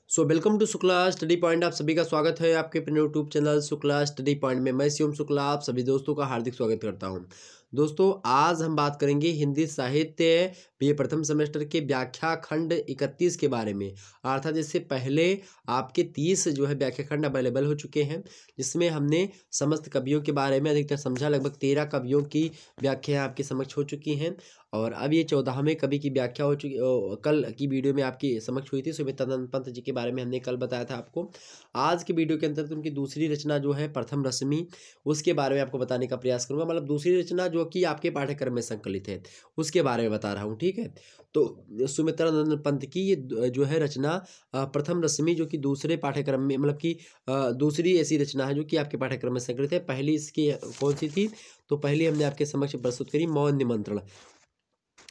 Welcome to Shukla study point. आप सभी का स्वागत है आपके अपने YouTube channel Shukla study point में। मैं शिवम शुक्ला आप सभी दोस्तों का हार्दिक स्वागत करता हूं। दोस्तों, आज हम बात करेंगे हिंदी साहित्य बीए प्रथम सेमेस्टर के व्याख्या खंड 31 के बारे में। अर्थात इससे पहले आपके 30 जो है व्याख्या खंड अवेलेबल हो चुके हैं, जिसमें हमने समस्त कवियों के बारे में अधिकतर समझा। लगभग 13 कवियों की व्याख्या आपके समक्ष हो चुकी हैं और अब ये 14वें कवि की व्याख्या हो चुकी। कल की वीडियो में आपकी समक्ष हुई थी, सुमित्रानंद पंत जी के बारे में हमने कल बताया था आपको। आज की वीडियो के अंतर्गत उनकी दूसरी रचना जो है प्रथम रश्मि, उसके बारे में आपको बताने का प्रयास करूंगा। मतलब दूसरी रचना जो कि आपके पाठ्यक्रम में संकलित है, उसके बारे में बता रहा हूँ। ठीक है, तो सुमित्रानंद पंत की ये जो है रचना प्रथम रश्मि, जो कि दूसरे पाठ्यक्रम में, मतलब कि दूसरी ऐसी रचना है जो कि आपके पाठ्यक्रम में संकलित है। पहली इसकी कौन सी थी? तो पहली हमने आपके समक्ष प्रस्तुत करी मौन निमंत्रण,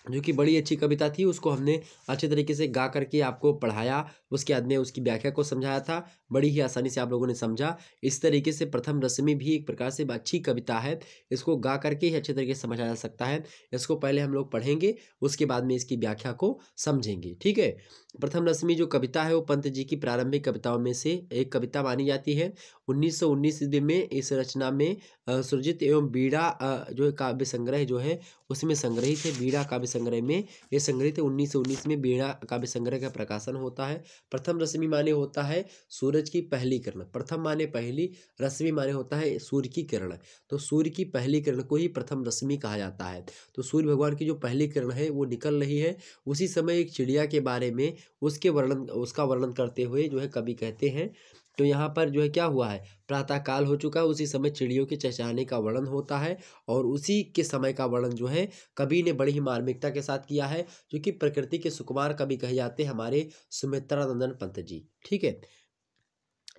जो कि बड़ी अच्छी कविता थी। उसको हमने अच्छे तरीके से गा करके आपको पढ़ाया, उसके बाद में उसकी व्याख्या को समझाया था। बड़ी ही आसानी से आप लोगों ने समझा। इस तरीके से प्रथम रश्मि भी एक प्रकार से अच्छी कविता है, इसको गा करके ही अच्छे तरीके से समझा जा सकता है। इसको पहले हम लोग पढ़ेंगे, उसके बाद में इसकी व्याख्या को समझेंगे। ठीक है, प्रथम रश्मि जो कविता है वो पंत जी की प्रारंभिक कविताओं में से एक कविता मानी जाती है। 1919 ईस्वी में इस रचना में सृजित एवं बीड़ा जो काव्य संग्रह जो है उसमें संग्रहित है। बीड़ा काव्य संग्रह में ये संग्रहित है। 1919 में बीड़ा काव्य संग्रह का प्रकाशन होता है। प्रथम रश्मि माने होता है सूरज की पहली किरण। प्रथम माने पहली, रश्मि माने होता है सूर्य की किरण। तो सूर्य की पहली किरण को ही प्रथम रश्मि कहा जाता है। तो सूर्य भगवान की जो पहली किरण है वो निकल रही है, उसी समय एक चिड़िया के बारे में उसका वर्णन करते हुए जो है कवि कहते हैं। तो यहाँ पर जो है क्या हुआ है, प्रातः काल हो चुका है, उसी समय चिड़ियों के चहचहाने का वर्णन होता है और उसी के समय का वर्णन जो है कवि ने बड़ी ही मार्मिकता के साथ किया है, जो कि प्रकृति के सुकुमार कवि कहे जाते हैं हमारे सुमित्रानंदन पंत जी। ठीक है,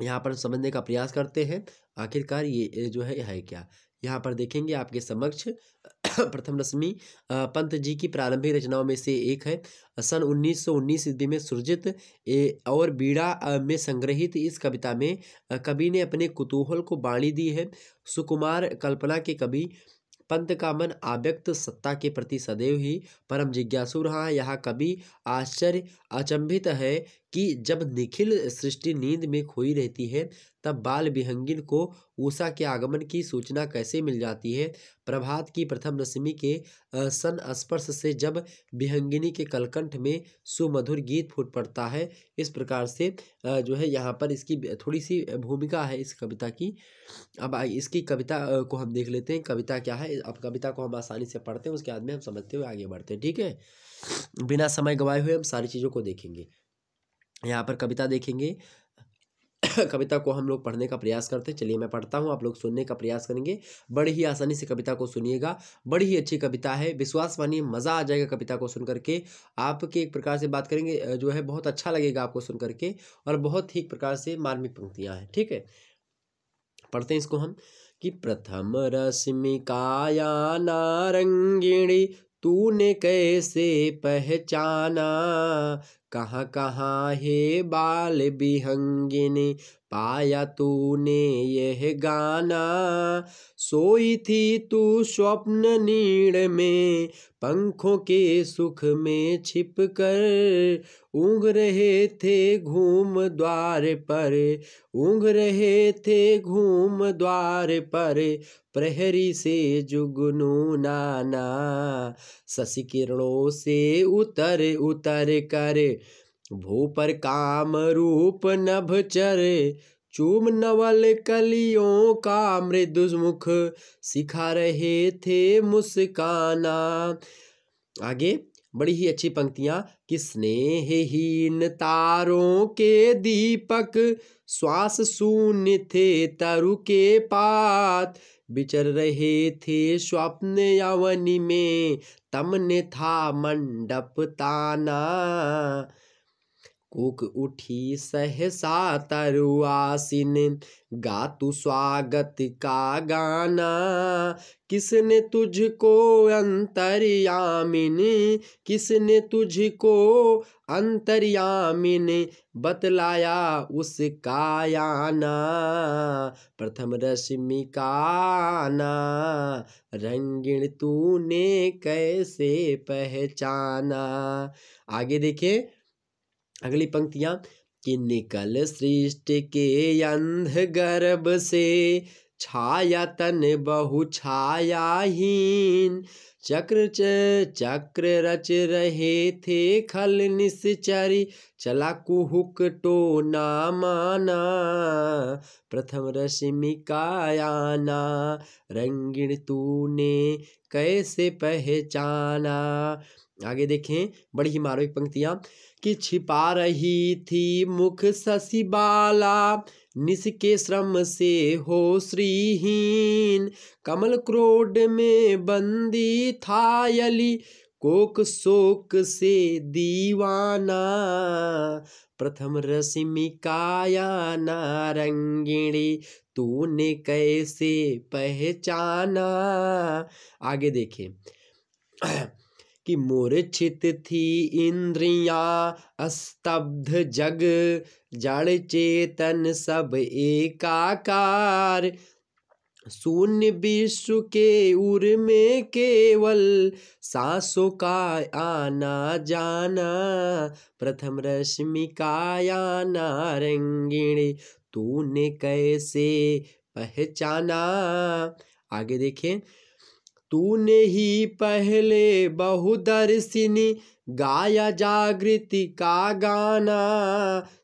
यहाँ पर समझने का प्रयास करते हैं आखिरकार ये जो है क्या। यहाँ पर देखेंगे आपके समक्ष प्रथम रश्मि पंत जी की प्रारंभिक रचनाओं में से एक है। सन 1919 ईस्वी में सृजित और बीड़ा में संग्रहित इस कविता में कवि ने अपने कुतूहल को बाणी दी है। सुकुमार कल्पना के कवि पंत का मन आव्यक्त सत्ता के प्रति सदैव ही परम जिज्ञासु रहा है। यहाँ कवि आश्चर्य अचंभित है कि जब निखिल सृष्टि नींद में खोई रहती है, तब बाल विहंगिन को उषा के आगमन की सूचना कैसे मिल जाती है। प्रभात की प्रथम रश्मि के संस्पर्श से जब विहंगिनी के कलकंठ में सुमधुर गीत फूट पड़ता है। इस प्रकार से जो है यहाँ पर इसकी थोड़ी सी भूमिका है इस कविता की। अब इसकी कविता को हम देख लेते हैं, कविता क्या है। अब कविता को हम आसानी से पढ़ते हैं, उसके बाद में हम समझते हुए आगे बढ़ते हैं। ठीक है, बिना समय गवाए हुए हम सारी चीज़ों को देखेंगे। यहाँ पर कविता देखेंगे कविता को हम लोग पढ़ने का प्रयास करते हैं। चलिए मैं पढ़ता हूँ, आप लोग सुनने का प्रयास करेंगे। बड़ी ही आसानी से कविता को सुनिएगा, बड़ी ही अच्छी कविता है। विश्वास मानिए मज़ा आ जाएगा कविता को सुन करके। आपके एक प्रकार से बात करेंगे जो है बहुत अच्छा लगेगा आपको सुन करके, और बहुत ही एक प्रकार से मार्मिक पंक्तियाँ हैं। ठीक है, पढ़ते हैं इसको हम कि प्रथम रश्मि काया नारंगिणी तूने कैसे पहचाना, कहाँ कहाँ है बाल विहंगिनी पाया तूने यह गाना। सोई थी तू स्वप्न नीड़ में पंखों के सुख में छिप कर, ऊँघ रहे थे घूम द्वार पर, ऊँघ रहे थे घूम द्वार पर, प्रहरी से जुगनू नाना। शशि किरणों से उतर उतर कर भू पर काम रूप नभ चर, चूम नवल कलियों का मृदु मुख सिखा रहे थे मुस्काना। आगे बड़ी ही अच्छी पंक्तियां कि स्नेहहीन तारों के दीपक श्वास शून्य थे तरु के पात, विचर रहे थे स्वप्न यवनि में तमने था मंडप ताना। कूक उठी सहसा तरुआसिन गा तू स्वागत का गाना, किसने तुझको अंतर्यामिन, किसने तुझको अंतर्यामिन बतलाया उसका आना। प्रथम रश्मि का आना रंगीण तूने कैसे पहचाना। आगे देखिए अगली पंक्तियां कि निकल सृष्टि के अंध गर्भ से, छाया तन बहु छायाहीन। चक्र रच रहे थे खल निश्चरी, चला कुहुक टो ना माना। प्रथम रश्मि का आना, रंगीण तूने कैसे पहचाना। आगे देखें, बड़ी ही मार्मिक पंक्तियां कि छिपा रही थी मुख शशि बाला, निस के श्रम से हो श्रीहीन। कमल क्रोड में बंदी था यली, कोक शोक से दीवाना। प्रथम रश्मि का आना, रंगिणी तूने कैसे पहचाना। आगे देखें कि मूर्छित थी इंद्रियां, स्तब्ध जग जड़ चेतन सब एकाकार। शून्य विश्व के उर में केवल सांसों का आना जाना। प्रथम रश्मि का आना, रंगिणी तूने कैसे पहचाना। आगे देखें, तूने ही पहले बहुदर्शिनी, गाया जागृति का गाना।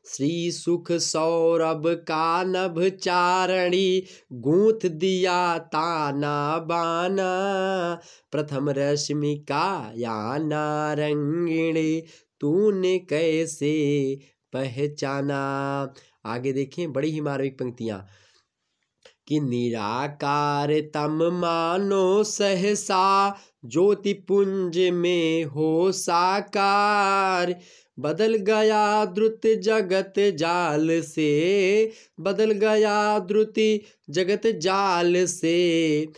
श्री सुख सौरभ का नभ चारणी, गूंथ दिया ताना बाना। प्रथम रश्मि का आना, रंगिणी तूने कैसे पहचाना। आगे देखें, बड़ी ही मार्मिक पंक्तियां कि निराकार तम मानो सहसा, ज्योति पुंज में हो साकार। बदल गया द्रुत जगत जाल से, बदल गया द्रुत जगत जाल से,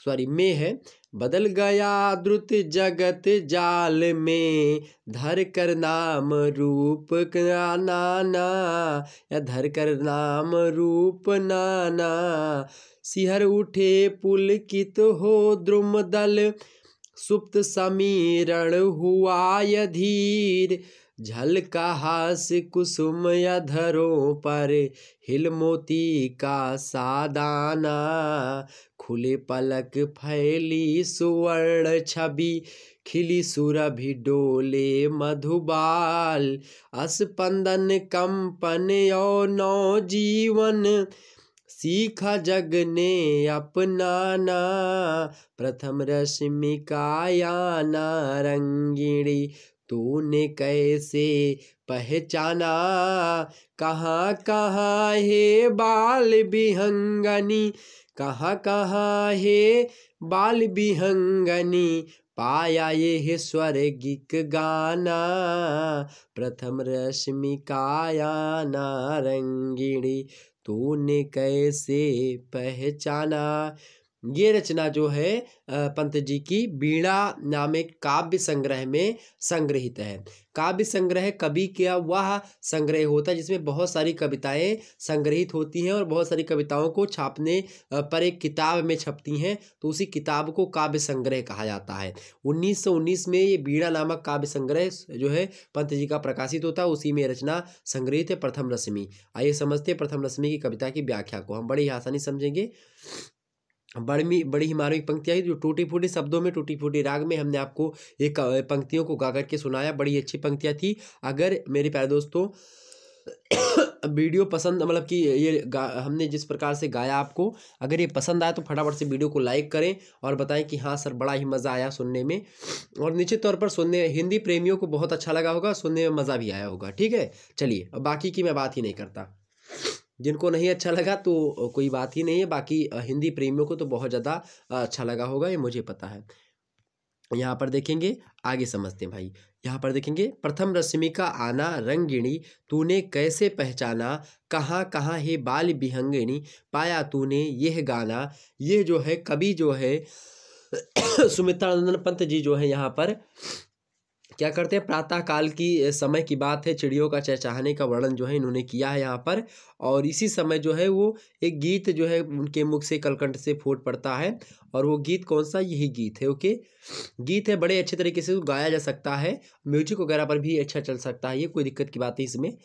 सॉरी में है, बदल गया द्रुत जगत जाल में, धर कर नाम रूप का नाना, या धर कर नाम रूप नाना। सिहर उठे पुलकित हो द्रुमदल, सुप्त समीरण हुआ यधीर। झलका हास कुसुम अधरों पर, हिल मोती का सादाना। खुले पलक फैली सुवर्ण छवि, खिली सुरभि डोले मधुबाल। अस्पंदन कंपन और नौ जीवन, सीखा जग ने अपनाना। प्रथम रश्मि का आना, रंगिणी तूने कैसे पहचाना। कहाँ कहाँ है बाल विहंगनी, कहाँ कहाँ है बाल विहंगनी, पाया ये स्वर्गिक गाना। प्रथम रश्मि का आना, रंगिणी तूने कैसे पहचाना। ये रचना जो है पंत जी की वीणा नामक काव्य संग्रह में संग्रहित है। काव्य संग्रह कवि का वह संग्रह होता है जिसमें बहुत सारी कविताएं संग्रहित होती हैं और बहुत सारी कविताओं को छापने पर एक किताब में छपती हैं, तो उसी किताब को काव्य संग्रह कहा जाता है। 1919 में ये वीणा नामक काव्य संग्रह जो है पंत जी का प्रकाशित होता है, उसी में रचना संग्रहित है प्रथम रश्मि। आइए समझते हैं प्रथम रश्मि की कविता की व्याख्या को, हम बड़ी ही आसानी समझेंगे। बड़ी ही मार्मिक पंक्तियाँ जो टूटी फूटी शब्दों में, टूटी फूटी राग में हमने आपको एक पंक्तियों को गा करके सुनाया, बड़ी अच्छी पंक्तियाँ थी। अगर मेरे प्यारे दोस्तों वीडियो पसंद, मतलब कि ये हमने जिस प्रकार से गाया आपको, अगर ये पसंद आया तो फटाफट से वीडियो को लाइक करें और बताएं कि हाँ सर बड़ा ही मज़ा आया सुनने में, और निश्चित तौर पर सुनने हिंदी प्रेमियों को बहुत अच्छा लगा होगा, सुनने में मज़ा भी आया होगा। ठीक है, चलिए अब बाकी की मैं बात ही नहीं करता, जिनको नहीं अच्छा लगा तो कोई बात ही नहीं है, बाकी हिंदी प्रेमियों को तो बहुत ज़्यादा अच्छा लगा होगा, ये मुझे पता है। यहाँ पर देखेंगे, आगे समझते हैं भाई। यहाँ पर देखेंगे, प्रथम रश्मि का आना, रंगिणी तूने कैसे पहचाना, कहाँ कहाँ है बाल विहंगिनी, पाया तूने यह गाना। ये जो है कवि जो है सुमित्रानंदन पंत जी जो है यहाँ पर क्या करते हैं, प्रातः काल की समय की बात है, चिड़ियों का चहचहाने का वर्णन जो है इन्होंने किया है यहाँ पर, और इसी समय जो है वो एक गीत जो है उनके मुख से कलकंठ से फूट पड़ता है, और वो गीत कौन सा, यही गीत है। ओके, गीत है, बड़े अच्छे तरीके से गाया जा सकता है, म्यूजिक वगैरह पर भी अच्छा चल सकता है, ये कोई दिक्कत की बात नहीं इसमें।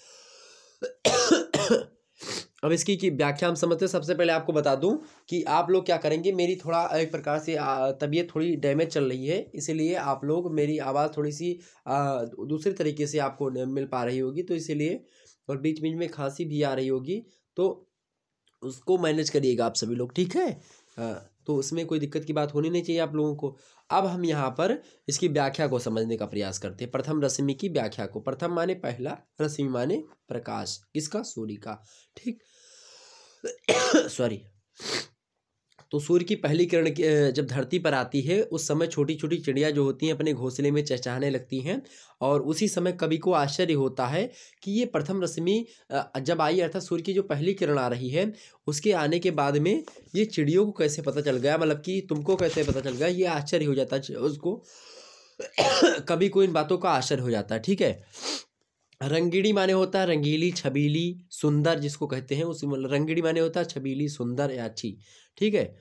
अब इसकी की व्याख्या हम समझते हैं। सबसे पहले आपको बता दूं कि आप लोग क्या करेंगे, मेरी थोड़ा एक प्रकार से तबीयत थोड़ी डैमेज चल रही है, इसीलिए आप लोग मेरी आवाज़ थोड़ी सी दूसरे तरीके से आपको मिल पा रही होगी, तो इसीलिए, और बीच बीच में खांसी भी आ रही होगी, तो उसको मैनेज करिएगा आप सभी लोग, ठीक है। तो उसमें कोई दिक्कत की बात होनी नहीं चाहिए आप लोगों को। अब हम यहाँ पर इसकी व्याख्या को समझने का प्रयास करते हैं। प्रथम रश्मि की व्याख्या को, प्रथम माने पहला, रश्मि माने प्रकाश, किसका, सूर्य का, ठीक। सॉरी। तो सूर्य की पहली किरण जब धरती पर आती है, उस समय छोटी छोटी चिड़िया जो होती हैं अपने घोंसले में चहचहाने लगती हैं, और उसी समय कवि को आश्चर्य होता है कि ये प्रथम रश्मि जब आई, अर्थात सूर्य की जो पहली किरण आ रही है, उसके आने के बाद में ये चिड़ियों को कैसे पता चल गया, मतलब कि तुमको कैसे पता चल गया, ये आश्चर्य हो जाता है उसको। कवि को इन बातों का आश्चर्य हो जाता है, ठीक है। रंगीणी माने होता है रंगीली, छबीली, सुंदर, जिसको कहते हैं उसी, मतलब रंगीणी माने होता है छबीली, सुंदर या अच्छी, ठीक है।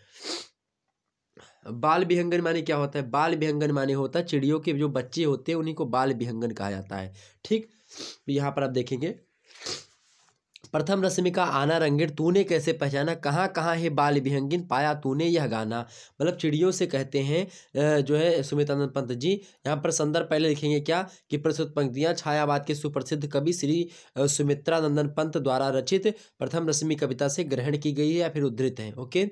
बाल विहंगन माने क्या होता है, बाल विहंगन माने होता है चिड़ियों के जो बच्चे होते हैं उन्हीं को बाल विहंगन कहा जाता है, ठीक। तो यहाँ पर आप देखेंगे, प्रथम रश्मि का आना रंगीण, तूने कैसे पहचाना, कहाँ कहाँ है बाल विहंगिन, पाया तूने यह गाना। मतलब चिड़ियों से कहते हैं जो है सुमित्रानंद पंत जी। यहाँ पर संदर्भ पहले लिखेंगे क्या, कि प्रस्तुत पंक्तियाँ छायावाद के सुप्रसिद्ध कवि श्री सुमित्रानंदन पंत द्वारा रचित प्रथम रश्मि कविता से ग्रहण की गई है या फिर उद्धृत है, ओके।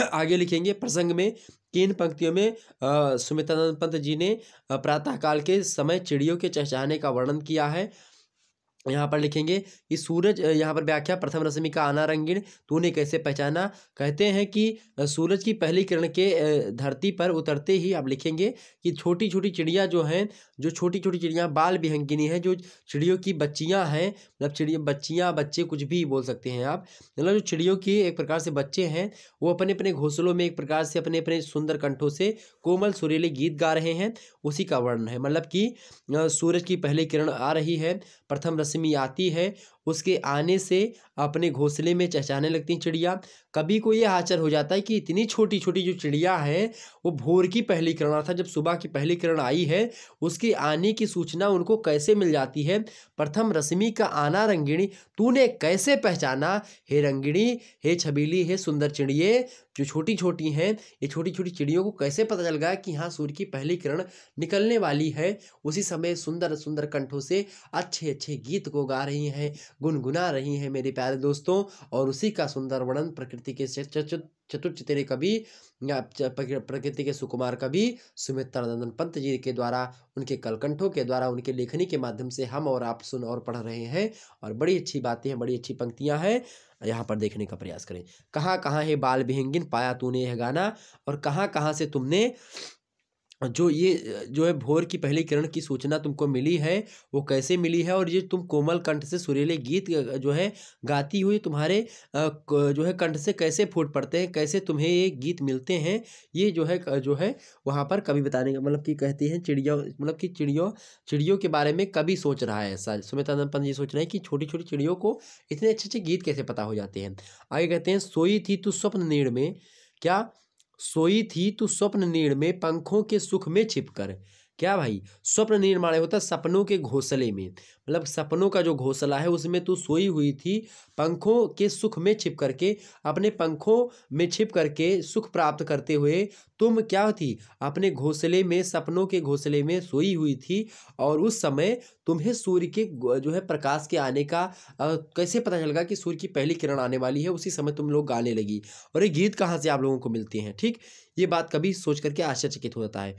आगे लिखेंगे, प्रसंग में किन पंक्तियों में सुमित्रानंद पंत जी ने प्रातःकाल के समय चिड़ियों के चहचहाने का वर्णन किया है। यहाँ पर लिखेंगे कि सूरज, यहाँ पर व्याख्या, प्रथम रश्मि का आना रंगीण, तूने कैसे पहचाना। कहते हैं कि सूरज की पहली किरण के धरती पर उतरते ही, आप लिखेंगे कि छोटी छोटी चिड़िया जो हैं, जो छोटी छोटी चिड़िया बाल विहंगिनी हैं, जो चिड़ियों की बच्चियाँ हैं, मतलब चिड़िया बच्चियाँ, बच्चे कुछ भी बोल सकते हैं आप, मतलब जो चिड़ियों की एक प्रकार से बच्चे हैं, वो अपने अपने घोंसलों में एक प्रकार से अपने अपने सुंदर कंठों से कोमल सुरीले गीत गा रहे हैं, उसी का वर्णन है। मतलब कि सूरज की पहली किरण आ रही है, प्रथम रश्मि आती है, उसके आने से अपने घोंसले में चहचहाने लगती हैं चिड़िया। कभी को ये आश्चर्य हो जाता है कि इतनी छोटी छोटी जो चिड़िया है, वो भोर की पहली किरण, अर्थात जब सुबह की पहली किरण आई है, उसके आने की सूचना उनको कैसे मिल जाती है। प्रथम रश्मि का आना रंगिणी, तूने कैसे पहचाना, हे रंगिणी, हे छबीली, हे सुंदर चिड़िए, जो छोटी छोटी हैं, ये छोटी छोटी चिड़ियों को कैसे पता चल गया कि हाँ सूर्य की पहली किरण निकलने वाली है। उसी समय सुंदर सुंदर कंठों से अच्छे अच्छे गीत को गा रही हैं, गुनगुना रही हैं मेरे प्यारे दोस्तों। और उसी का सुंदर वर्णन प्रकृति के चतुर कवि या प्रकृति के सुकुमार कवि सुमित्रानंदन पंत जी के द्वारा, उनके कलकंठों के द्वारा, उनके लेखनी के माध्यम से हम और आप सुन और पढ़ रहे हैं। और बड़ी अच्छी बातें हैं, बड़ी अच्छी पंक्तियां हैं, यहाँ पर देखने का प्रयास करें। कहाँ कहाँ है बाल विहंगिन, पाया तूने यह गाना, और कहाँ कहाँ से तुमने जो ये जो है भोर की पहली किरण की सूचना तुमको मिली है, वो कैसे मिली है, और ये तुम कोमल कंठ से सुरीले गीत जो है गाती हुई तुम्हारे जो है कंठ से कैसे फूट पड़ते हैं, कैसे तुम्हें ये गीत मिलते हैं, ये जो है वहाँ पर कवि बताने का, मतलब कि कहते हैं चिड़ियों, मतलब कि चिड़ियों के बारे में कवि सोच रहा है ऐसा। सुमित्रानंद पंत जी सोच रहे हैं कि छोटी छोटी चिड़ियों को इतने अच्छे अच्छे गीत कैसे पता हो जाते हैं। आगे कहते हैं, सोई थी तू स्वप्न नीड़ में, क्या, सोई थी तू स्वप्न नीड़ में, पंखों के सुख में छिपकर। क्या भाई, स्वप्न नीड़ माने होता है सपनों के घोंसले में, मतलब सपनों का जो घोंसला है उसमें तू सोई हुई थी, पंखों के सुख में छिप करके, अपने पंखों में छिप करके सुख प्राप्त करते हुए तुम क्या थी, अपने घोंसले में, सपनों के घोंसले में सोई हुई थी। और उस समय तुम्हें सूर्य के जो है प्रकाश के आने का कैसे पता चल गया कि सूर्य की पहली किरण आने वाली है, उसी समय तुम लोग गाने लगी। और ये गीत कहाँ से आप लोगों को मिलते हैं, ठीक। ये बात कभी सोच करके आश्चर्यचकित हो जाता है।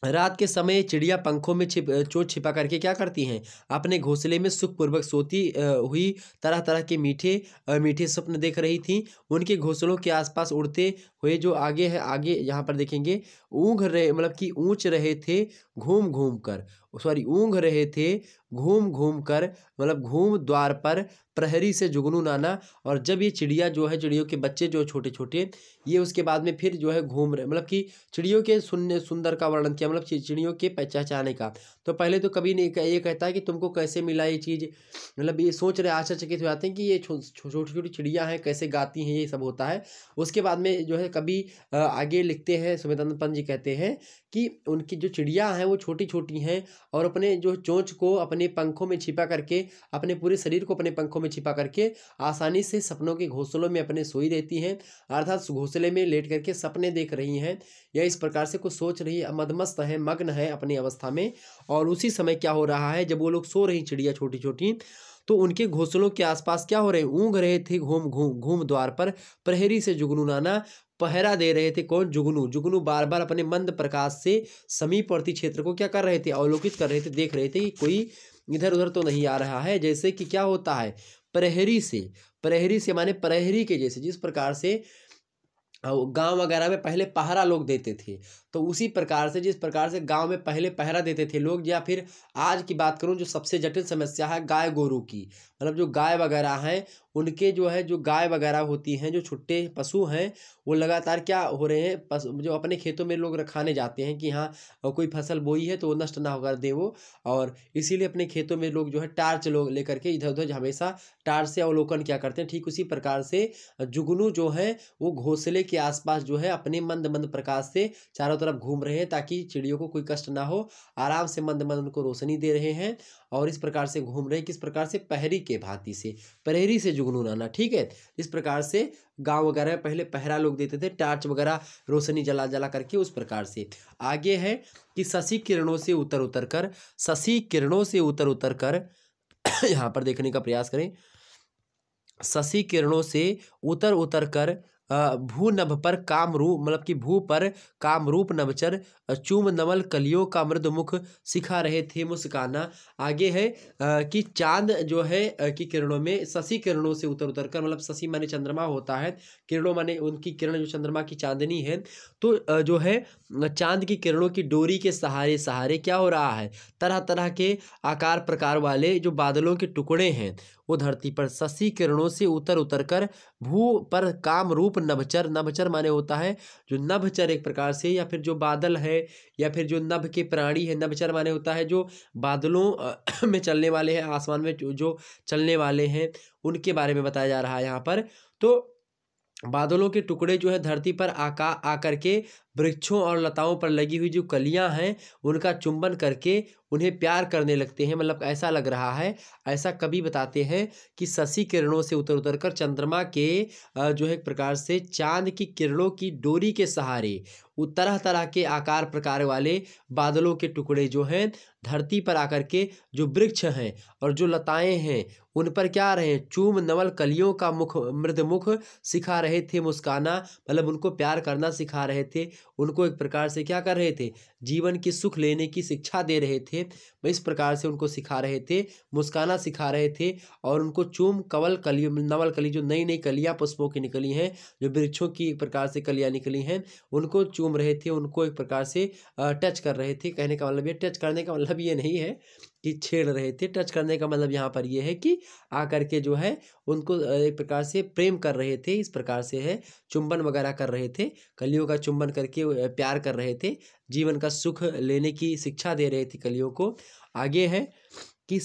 रात के समय चिड़िया पंखों में चोट छिपा करके क्या करती हैं, अपने घोंसले में सुखपूर्वक सोती हुई तरह तरह के मीठे स्वप्न देख रही थीं। उनके घोंसलों के आसपास उड़ते हुए जो आगे है, आगे यहाँ पर देखेंगे, ऊँघ रहे, मतलब कि ऊँच रहे थे घूम घूम कर, सॉरी ऊँघ रहे थे घूम घूम कर, मतलब घूम द्वार पर प्रहरी से जुगनू नाना। और जब ये चिड़िया जो है, चिड़ियों के बच्चे जो छोटे छोटे, ये उसके बाद में फिर जो है घूम रहे, मतलब कि चिड़ियों के सुंदर का वर्णन किया, मतलब चिड़ियों के पहचाने का। तो पहले तो कभी नहीं ये कहता है कि तुमको कैसे मिला ये चीज़, मतलब ये सोच रहे, आश्चर्यचकित हो जाते हैं कि ये छोटी छोटी चिड़िया हैं, कैसे गाती हैं, ये सब होता है। उसके बाद में जो है कभी आगे लिखते हैं, सुमित्रानंद पंत जी कहते हैं कि उनकी जो चिड़िया हैं वो छोटी छोटी हैं, और अपने जो चोंच को अपने पंखों में छिपा करके, अपने पूरे शरीर को अपने पंखों में छिपा करके आसानी से सपनों के घोंसलों में अपने सोई रहती हैं, अर्थात घोंसले में लेट करके सपने देख रही हैं या इस प्रकार से कुछ सोच रही है, मदमस्त है, मग्न है अपनी अवस्था में। और उसी समय क्या हो रहा है, जब वो लोग सो रही चिड़िया छोटी छोटी, तो उनके घोंसलों के आसपास क्या हो रहे हैं, ऊँघ रहे थे घूम घूम घूम द्वार पर प्रहरी से जुगनू नाना पहरा दे रहे थे। कौन? जुगनू। जुगनू बार बार अपने मंद प्रकाश से समीपवर्ती क्षेत्र को क्या कर रहे थे, अवलोकित कर रहे थे, देख रहे थे कि कोई इधर उधर तो नहीं आ रहा है। जैसे कि क्या होता है, प्रहरी से माने प्रहरी के जैसे, जिस प्रकार से गांव वगैरह में पहले पहरा लोग देते थे, तो उसी प्रकार से जिस प्रकार से गांव में पहले पहरा देते थे लोग, या फिर आज की बात करूं जो सबसे जटिल समस्या है गाय गोरू की, मतलब जो गाय वगैरह हैं उनके जो है, जो गाय वगैरह होती हैं, जो छुट्टे पशु हैं, वो लगातार क्या हो रहे हैं, जो अपने खेतों में लोग रखाने जाते हैं कि हाँ कोई फसल बोई है तो वो नष्ट ना होकर दे वो, और इसीलिए अपने खेतों में लोग जो है टार्च लोग लेकर के इधर उधर हमेशा टार्च से अवलोकन क्या करते हैं। ठीक उसी प्रकार से जुगनू जो है वो घोंसले के आसपास जो है अपने मंद मंद प्रकाश से चारों तरफ घूम रहे हैं, ताकि चिड़ियों को कोई कष्ट ना हो, आराम से मंद मंद उनको रोशनी दे रहे हैं, और इस प्रकार से घूम रहे हैं। किस प्रकार से? पहरी के भांति से, प्रहरी से जुगनू नाना। ठीक है, इस प्रकार से गांव वगैरह में पहले पहरा लोग देते थे, टार्च वगैरह रोशनी जला जला करके, उस प्रकार से। आगे है कि शशि किरणों से उतर उतर कर, शशि किरणों से उतर उतर कर यहाँ पर देखने का प्रयास करें, शशि किरणों से उतर उतर कर भू नभ पर कामरूप, मतलब कि भू पर कामरूप नभचर चूम नमल कलियों का मृदु मुख सिखा रहे थे मुस्काना। आगे है कि चांद जो है कि किरणों में, शशि किरणों से उतर उतर कर, मतलब शशि माने चंद्रमा होता है, किरणों माने उनकी किरण जो चंद्रमा की चांदनी है, तो जो है चांद की किरणों की डोरी के सहारे सहारे क्या हो रहा है, तरह तरह के आकार प्रकार वाले जो बादलों के टुकड़े हैं वो धरती पर शशि किरणों से उतर उतर कर भू पर काम रूप नभचर, नभचर माने होता है जो नभचर एक प्रकार से, या फिर जो बादल है, या फिर जो नभ के प्राणी है, नभचर माने होता है जो बादलों में चलने वाले हैं, आसमान में जो चलने वाले हैं, उनके बारे में बताया जा रहा है यहाँ पर। तो बादलों के टुकड़े जो है धरती पर आकर के वृक्षों और लताओं पर लगी हुई जो कलियां हैं उनका चुंबन करके उन्हें प्यार करने लगते हैं। मतलब ऐसा लग रहा है, ऐसा कवि बताते हैं कि शशि किरणों से उतर उतर कर चंद्रमा के जो है एक प्रकार से चांद की किरणों की डोरी के सहारे तरह तरह के आकार प्रकार वाले बादलों के टुकड़े जो हैं धरती पर आकर के जो वृक्ष हैं और जो लताएं हैं उन पर क्या रहे हैं, चूम नवल कलियों का मुख मृद मुख सिखा रहे थे मुस्काना, मतलब उनको प्यार करना सिखा रहे थे, उनको एक प्रकार से क्या कर रहे थे, जीवन की सुख लेने की शिक्षा दे रहे थे, इस प्रकार से उनको सिखा रहे थे, मुस्काना सिखा रहे थे, और उनको चूम कवल कली नवल कली जो नई नई कलियां पुष्पों की निकली हैं, जो वृक्षों की एक प्रकार से कलियां निकली हैं, उनको चूम रहे थे, उनको एक प्रकार से टच कर रहे थे। कहने का मतलब ये, टच करने का मतलब ये नहीं है कि छेड़ रहे थे, टच करने का मतलब यहाँ पर ये है कि आकर के जो है उनको एक प्रकार से प्रेम कर रहे थे, इस प्रकार से है चुंबन वगैरह कर रहे थे, कलियों का चुंबन करके प्यार कर रहे थे, जीवन का सुख लेने की शिक्षा दे रहे थे कलियों को। आगे है कि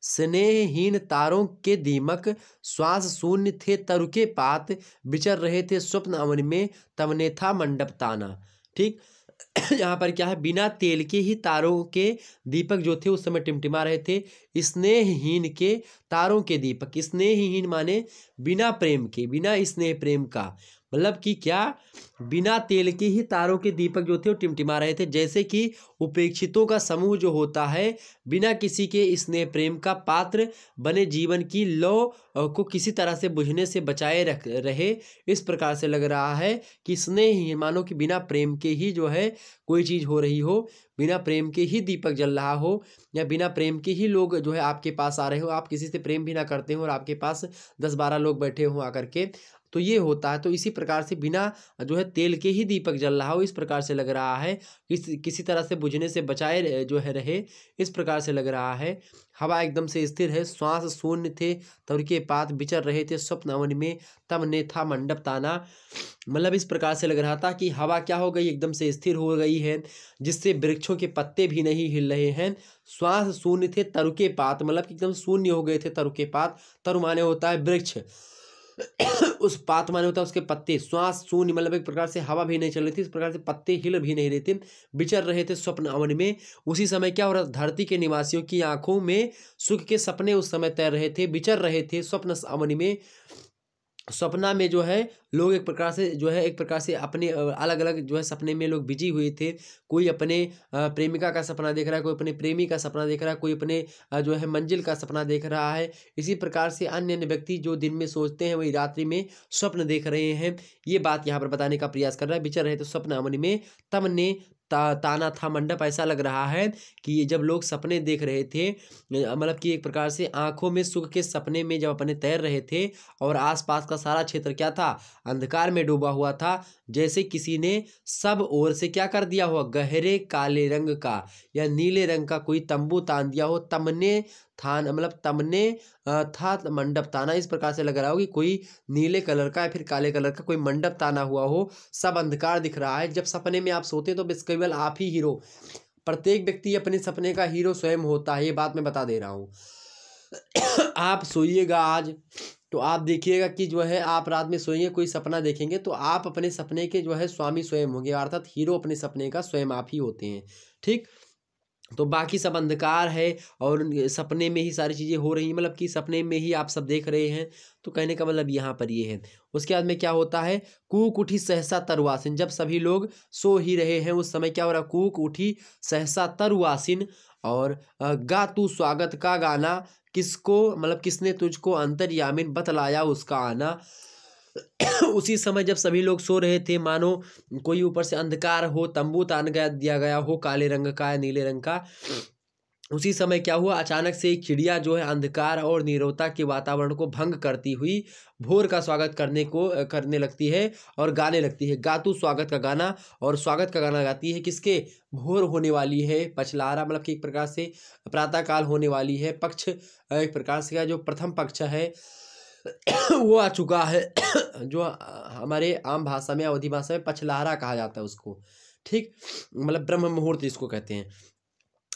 स्नेहहीन तारों के दीमक श्वास शून्य थे तरु के पात विचर रहे थे स्वप्न अवन में तमने था मंडप ताना। ठीक यहाँ पर क्या है, बिना तेल के ही तारों के दीपक जो थे उस समय टिमटिमा रहे थे। स्नेहहीन के तारों के दीपक, स्नेहहीन माने बिना प्रेम के, बिना स्नेह प्रेम का, मतलब कि क्या, बिना तेल के ही तारों के दीपक जो थे वो टिमटिमा रहे थे। जैसे कि उपेक्षितों का समूह जो होता है बिना किसी के स्नेह प्रेम का पात्र बने जीवन की लौ को किसी तरह से बुझने से बचाए रहे, इस प्रकार से लग रहा है कि स्नेह मानो कि बिना प्रेम के ही जो है कोई चीज़ हो रही हो, बिना प्रेम के ही दीपक जल रहा हो, या बिना प्रेम के ही लोग जो है आपके पास आ रहे हो, आप किसी से प्रेम भी ना करते हो और आपके पास 10-12 लोग बैठे हो आकर के, तो ये होता है। तो इसी प्रकार से बिना जो है तेल के ही दीपक जल रहा हो, इस प्रकार से लग रहा है, किसी तरह से बुझने से बचाए जो है रहे, इस प्रकार से लग रहा है। हवा एकदम से स्थिर है, श्वास शून्य थे तर के पात विचर रहे थे स्वप्न अवन में तब ने था मंडप ताना, मतलब इस प्रकार से लग रहा था कि हवा क्या हो गई, एकदम से स्थिर हो गई है, जिससे वृक्षों के पत्ते भी नहीं हिल रहे हैं। श्वास शून्य थे तरु के पात, मतलब एकदम शून्य हो गए थे तरु के पात, तरु माने होता है वृक्ष, उस पात माने होता है उसके पत्ते, श्वास शून्य, मतलब एक प्रकार से हवा भी नहीं चल रही थी, इस प्रकार से पत्ते हिल भी नहीं रहे थे, विचर रहे थे स्वप्न अवन में। उसी समय क्या हो रहा, धरती के निवासियों की आंखों में सुख के सपने उस समय तैर रहे थे, विचर रहे थे स्वप्न अवन में। सपना में जो है लोग एक प्रकार से जो है एक प्रकार से अपने अलग अलग जो है सपने में लोग बिजी हुए थे। कोई अपने प्रेमिका का सपना देख रहा है, कोई अपने प्रेमी का सपना देख रहा है, कोई अपने जो है मंजिल का सपना देख रहा है। इसी प्रकार से अन्य अन्य व्यक्ति जो दिन में सोचते हैं वही रात्रि में स्वप्न देख रहे हैं। ये बात यहाँ पर बताने का प्रयास कर रहा है। विचर रहे तो स्वप्न अवन में तब ने ताना था मंडप। ऐसा लग रहा है कि ये जब लोग सपने देख रहे थे, मतलब कि एक प्रकार से आंखों में सुख के सपने में जब अपने तैर रहे थे और आसपास का सारा क्षेत्र क्या था, अंधकार में डूबा हुआ था, जैसे किसी ने सब ओर से क्या कर दिया हुआ, गहरे काले रंग का या नीले रंग का कोई तंबू तान दिया हो। तमने थान मतलब तमने था मंडप ताना, इस प्रकार से लग रहा हो कि कोई नीले कलर का या फिर काले कलर का कोई मंडप ताना हुआ हो, सब अंधकार दिख रहा है। जब सपने में आप सोते तो बस केवल आप ही हीरो, प्रत्येक व्यक्ति अपने सपने का हीरो स्वयं होता है, ये बात मैं बता दे रहा हूँ। आप सोइएगा आज तो आप देखिएगा कि जो है आप रात में सोएंगे, कोई सपना देखेंगे तो आप अपने सपने के जो है स्वामी स्वयं होंगे, अर्थात हीरो अपने सपने का स्वयं आप ही होते हैं। ठीक, तो बाकी सब अंधकार है और सपने में ही सारी चीज़ें हो रही हैं, मतलब कि सपने में ही आप सब देख रहे हैं। तो कहने का मतलब यहाँ पर ये है। उसके बाद में क्या होता है, कूक उठी सहसा तरुआसिन। जब सभी लोग सो ही रहे हैं उस समय क्या हो रहा, कूक उठी सहसा तरुआसिन और गा तू स्वागत का गाना, किसको मतलब किसने तुझको अंतर्यामिन बतलाया उसका आना। उसी समय जब सभी लोग सो रहे थे, मानो कोई ऊपर से अंधकार हो, तंबू तान गया दिया गया हो काले रंग का या नीले रंग का। उसी समय क्या हुआ, अचानक से एक चिड़िया जो है अंधकार और नीरवता के वातावरण को भंग करती हुई भोर का स्वागत करने लगती है और गाने लगती है। गातू स्वागत का गाना, और स्वागत का गाना गाती है किसके, भोर होने वाली है, पछलारा मतलब कि एक प्रकार से प्रातःकाल होने वाली है, पक्ष एक प्रकार से का जो प्रथम पक्ष है वो आ चुका है। जो हमारे आम भाषा में अवधि भाषा में पछलारा कहा जाता है उसको। ठीक, मतलब ब्रह्म मुहूर्त इसको कहते हैं,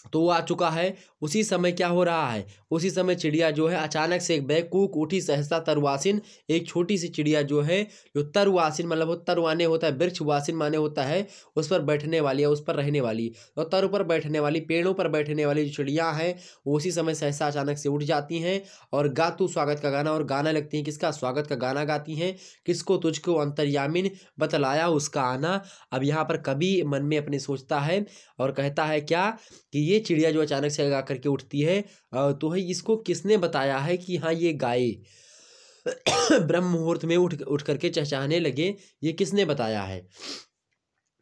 तो वो आ चुका है। उसी समय क्या हो रहा है, उसी समय चिड़िया जो है अचानक से एक बैकूक उठी सहसा तरुआसिन। एक छोटी सी चिड़िया जो है, जो तरुआसिन मतलब वो तरुआने होता है, वृक्ष वासिन माने होता है उस पर बैठने वाली है, उस पर रहने वाली, और तर पर बैठने वाली, पेड़ों पर बैठने वाली जो चिड़िया हैं वो उसी समय सहसा अचानक से उठ जाती हैं और गातू स्वागत का गाना, और गाना लगती हैं किसका, स्वागत का गाना गाती हैं। किसको, तुझको अंतर्यामिन बतलाया उसका आना। अब यहाँ पर कवि मन में अपने सोचता है और कहता है क्या, कि ये चिड़िया जो अचानक से गा करके उठती है तो है इसको किसने बताया है कि हाँ ये गाए। ब्रह्म मुहूर्त में उठ करके चहचहाने लगे, ये किसने बताया है।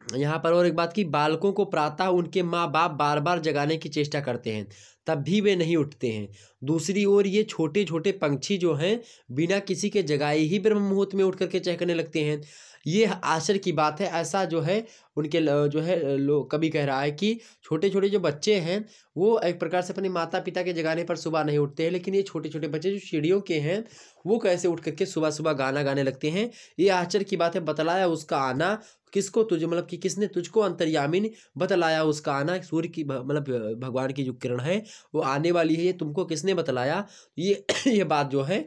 यहाँ पर और एक बात की, बालकों को प्रातः उनके माँ बाप बार बार जगाने की चेष्टा करते हैं तब भी वे नहीं उठते हैं। दूसरी ओर ये छोटे छोटे पंछी जो हैं बिना किसी के जगाए ही ब्रह्म मुहूर्त में उठ करके चहकने लगते हैं। ये आश्चर्य की बात है। ऐसा जो है उनके जो है लोग कभी कह रहा है कि छोटे छोटे जो बच्चे हैं वो एक प्रकार से अपने माता पिता के जगाने पर सुबह नहीं उठते हैं, लेकिन ये छोटे छोटे बच्चे जो चिड़ियों के हैं वो कैसे उठ करके सुबह सुबह गाना गाने लगते हैं। ये आश्चर्य की बात है। बतलाया उसका आना, किसको, तुझे मतलब कि किसने तुझको अंतर्यामिन बतलाया उसका आना। सूर्य की मतलब भगवान की जो किरण है वो आने वाली है, ये तुमको किसने बतलाया। ये ये बात जो है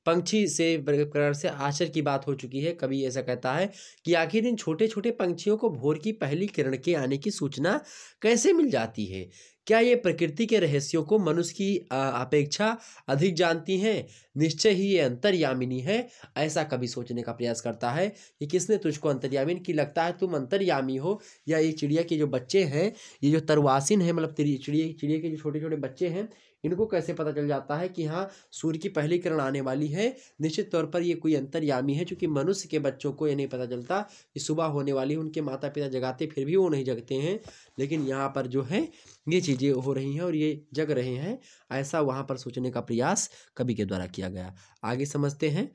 पंछी से प्रकार से आश्चर्य की बात हो चुकी है। कवि ऐसा कहता है कि आखिर इन छोटे छोटे पंछियों को भोर की पहली किरण के आने की सूचना कैसे मिल जाती है। क्या ये प्रकृति के रहस्यों को मनुष्य की अपेक्षा अधिक जानती हैं। निश्चय ही ये अंतर्यामिनी है। ऐसा कभी सोचने का प्रयास करता है कि किसने तुझको अंतर्यामिन की, लगता है तुम अंतर्यामी हो, या ये चिड़िया के जो बच्चे हैं, ये जो तरवासिन है मतलब चिड़िया के जो छोटे छोटे बच्चे हैं, इनको कैसे पता चल जाता है कि हाँ सूर्य की पहली किरण आने वाली है। निश्चित तौर पर ये कोई अंतर्यामी है, क्योंकि मनुष्य के बच्चों को ये नहीं पता चलता कि सुबह होने वाली है। उनके माता पिता जगाते फिर भी वो नहीं जगते हैं, लेकिन यहाँ पर जो है ये चीज़ें हो रही हैं और ये जग रहे हैं। ऐसा वहाँ पर सोचने का प्रयास कवि के द्वारा किया गया। आगे समझते हैं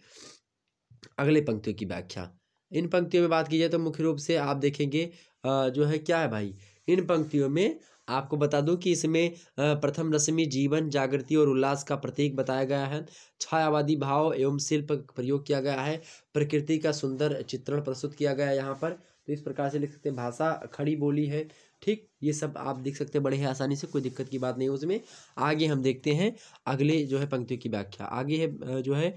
अगले पंक्तियों की व्याख्या। इन पंक्तियों में बात की जाए तो मुख्य रूप से आप देखेंगे जो है क्या है भाई, इन पंक्तियों में आपको बता दूं कि इसमें प्रथम रश्मि जीवन, जागृति और उल्लास का प्रतीक बताया गया है। छायावादी भाव एवं शिल्प प्रयोग किया गया है। प्रकृति का सुंदर चित्रण प्रस्तुत किया गया है यहाँ पर। तो इस प्रकार से लिख सकते हैं। भाषा खड़ी बोली है, ठीक, ये सब आप देख सकते हैं बड़े ही आसानी से, कोई दिक्कत की बात नहीं है उसमें। आगे हम देखते हैं अगले जो है पंक्तियों की व्याख्या। आगे है जो है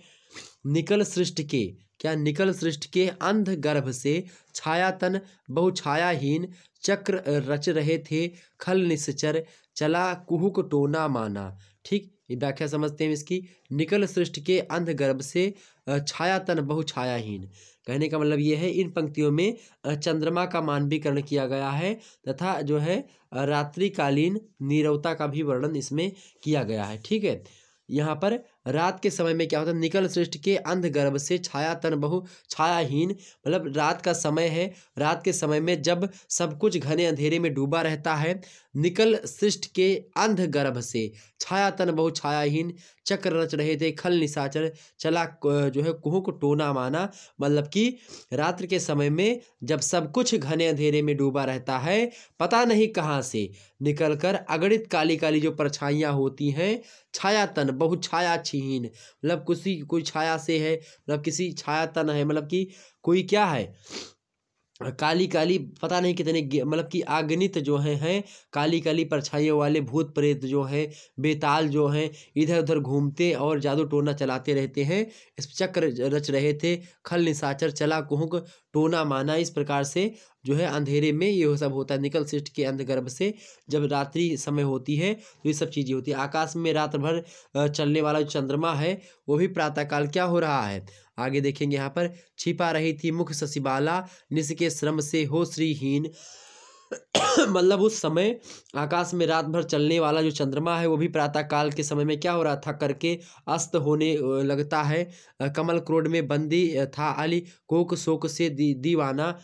निकल सृष्ट के, क्या निकल सृष्ट के अंध गर्भ से छायातन बहुछायाहीन चक्र रच रहे थे खल निश्चर चला कुहुक टोना माना। ठीक, ये व्याख्या समझते हैं इसकी। निकल सृष्ट के अंध गर्भ से छायातन बहुछायाहीन, कहने का मतलब ये है इन पंक्तियों में चंद्रमा का मानवीकरण किया गया है तथा जो है रात्रिकालीन नीरवता का भी वर्णन इसमें किया गया है। ठीक है, यहाँ पर रात के समय में क्या होता है, निकल सृष्ट के अंध गर्भ से छायातन बहु छायाहीन, मतलब रात का समय है, रात के समय में जब सब कुछ घने अंधेरे में डूबा रहता है, निकल सृष्ट के अंध गर्भ से छायातन बहु छायाहीन चक्र रच रहे थे खल निशाचर चला जो है कुहुक टोना माना, मतलब कि रात्रि के समय में जब सब कुछ घने अंधेरे में डूबा रहता है, पता नहीं कहाँ से निकलकर अगणित काली काली जो परछाइयाँ होती हैं, छायातन बहु छाया छीन, मतलब किसी कोई छाया से है, मतलब किसी छायातन है, मतलब कि कोई क्या है काली काली पता नहीं कितने मतलब कि अगणित जो हैं काली काली परछाइयों वाले भूत प्रेत जो हैं, बेताल जो हैं, इधर उधर घूमते और जादू टोना चलाते रहते हैं। इस चक्र रच रहे थे खल निशाचर चला कुहुक टोना माना, इस प्रकार से जो है अंधेरे में ये सब होता है। निकल सृष्ट के अंधगर्भ से जब रात्रि समय होती है तो ये सब चीज़ें होती है। आकाश में रात भर चलने वाला जो चंद्रमा है वो भी प्रातःकाल क्या हो रहा है, आगे देखेंगे यहाँ पर। छिपा रही थी मुख शशिबाला निस के श्रम से हो श्रीहीन मतलब उस समय आकाश में रात भर चलने वाला जो चंद्रमा है वो भी प्रातः काल के समय में क्या हो रहा था, करके अस्त होने लगता है। कमल क्रोध में बंदी था अली कोक शोक से दीवाना,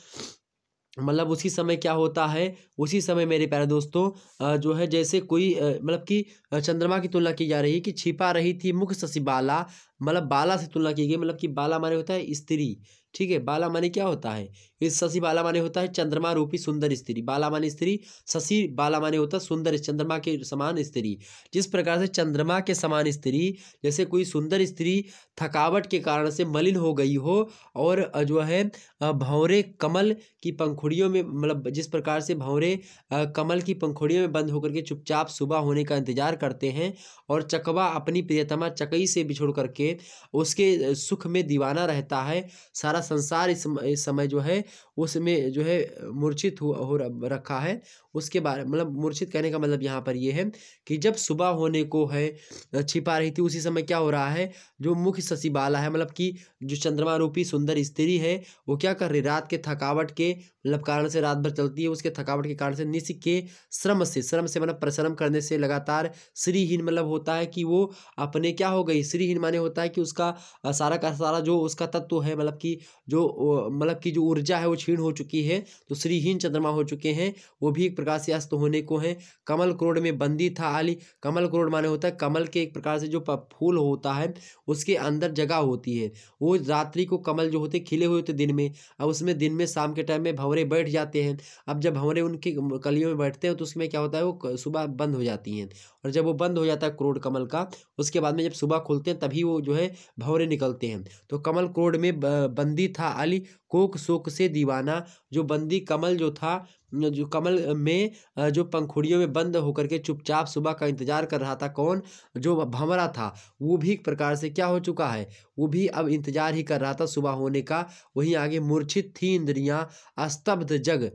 मतलब उसी समय क्या होता है, उसी समय मेरे प्यारे दोस्तों जो है जैसे कोई मतलब कि चंद्रमा की तुलना की जा रही है कि छिपा रही थी मुख शशिबाला, मतलब बाला से तुलना की गई, मतलब कि बाला माने होता है स्त्री। ठीक है, बाला माने क्या होता है, इस शशि बाला माने होता है चंद्रमा रूपी सुंदर स्त्री, बाला माने स्त्री, शशि बाला माने होता है सुंदर चंद्रमा के समान स्त्री। जिस प्रकार से चंद्रमा के समान स्त्री, जैसे कोई सुंदर स्त्री थकावट के कारण से मलिन हो गई हो और जो है भंवरे कमल की पंखुड़ियों में, मतलब जिस प्रकार से भंवरे कमल की पंखुड़ियों में बंद होकर के चुपचाप सुबह होने का इंतजार करते हैं और चकवा अपनी प्रियतमा चकई से बिछुड़ करके उसके सुख में दीवाना रहता है, सारा संसार इस समय जो है उसमें जो है मूर्छित हो रखा है। उसके बारे मतलब मूर्छित कहने का मतलब यहाँ पर ये है कि जब सुबह होने को है छिपा रही थी, उसी समय क्या हो रहा है, जो मुख्य शशिबाला है, मतलब कि जो चंद्रमा रूपी सुंदर स्त्री है वो क्या कर रही, रात के थकावट के मतलब कारण से रात भर चलती है, उसके थकावट के कारण से निस के श्रम से मतलब परिश्रम करने से लगातार श्रीहीन, मतलब होता है कि वो अपने क्या हो गई, श्रीहीन माने होता है कि उसका सारा का सारा जो उसका तत्व है, मतलब कि जो ऊर्जा है वो क्षीण हो चुकी है, तो श्रीहीन चंद्रमा हो चुके हैं, वो भी एक प्रकार से अस्त होने को है। कमल क्रोध में बंदी था आली, कमल क्रोध माने होता है कमल के एक प्रकार से जो फूल होता है उसके अंदर जगह होती है, वो रात्रि को कमल जो होते खिले हुए होते दिन में, अब उसमें दिन में शाम के टाइम में भंवरे बैठ जाते हैं। अब जब भंवरे उनकी कलियों में बैठते हैं तो उसमें क्या होता है, वो सुबह बंद हो जाती हैं, और जब वो बंद हो जाता है क्रोध कमल का, उसके बाद में जब सुबह खुलते हैं तभी वो जो है भंवरे निकलते हैं। तो कमल क्रोध में बंदी था अली कोक शोक से दीवाना, जो बंदी कमल जो था, जो कमल में जो पंखुड़ियों में बंद होकर के चुपचाप सुबह का इंतजार कर रहा था, कौन, जो भंवरा था, वो भी एक प्रकार से क्या हो चुका है, वो भी अब इंतजार ही कर रहा था सुबह होने का। वहीं आगे मूर्छित थी इंद्रियां अस्तब्ध जग,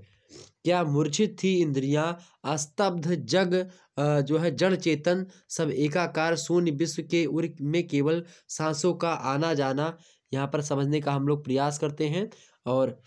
क्या मूर्छित थी इंद्रियां अस्तब्ध जग जो है जड़ चेतन सब एकाकार शून्य विश्व के उर में केवल सांसों का आना जाना। यहाँ पर समझने का हम लोग प्रयास करते हैं और